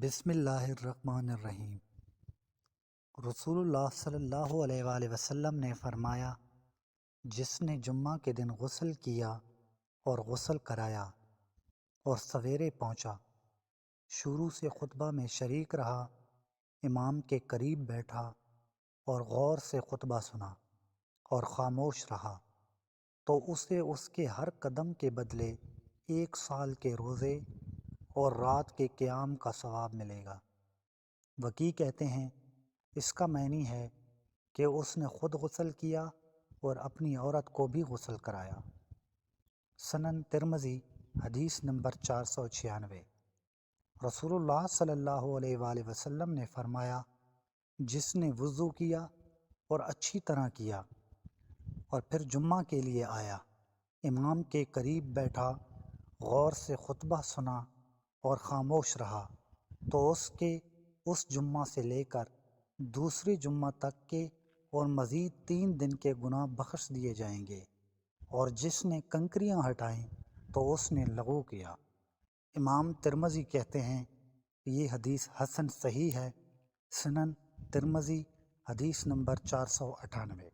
بسم اللہ الرحمن الرحیم۔ رسول اللہ صلی اللہ علیہ وآلہ وسلم نے فرمایا، جس نے جمعہ کے دن غسل کیا اور غسل کرایا اور سویرے پہنچا، شروع سے خطبہ میں شریک رہا، امام کے قریب بیٹھا اور غور سے خطبہ سنا اور خاموش رہا، تو اسے اس کے ہر قدم کے بدلے 1 سال کے روزے اور رات کے قیام کا ثواب ملے گا۔ وکیع کہتے ہیں اس کا معنی ہے کہ اس نے خود غسل کیا اور اپنی عورت کو بھی غسل کرایا۔ سنن ترمذی حدیث نمبر 496۔ رسول اللہ صلی اللہ علیہ وآلہ وسلم نے فرمایا، جس نے وضو کیا اور اچھی طرح کیا اور پھر جمعہ کے لیے آیا، امام کے قریب بیٹھا، غور سے خطبہ سنا اور خاموش رہا، تو اس کے اس جمعہ سے لے کر دوسری جمعہ تک کے اور مزید 3 دن کے گناہ بخش دیے جائیں گے، اور جس نے کنکریاں ہٹائیں تو اس نے لغو کیا۔ امام ترمذی کہتے ہیں یہ حدیث حسن صحیح ہے۔ سنن ترمذی حدیث نمبر 498۔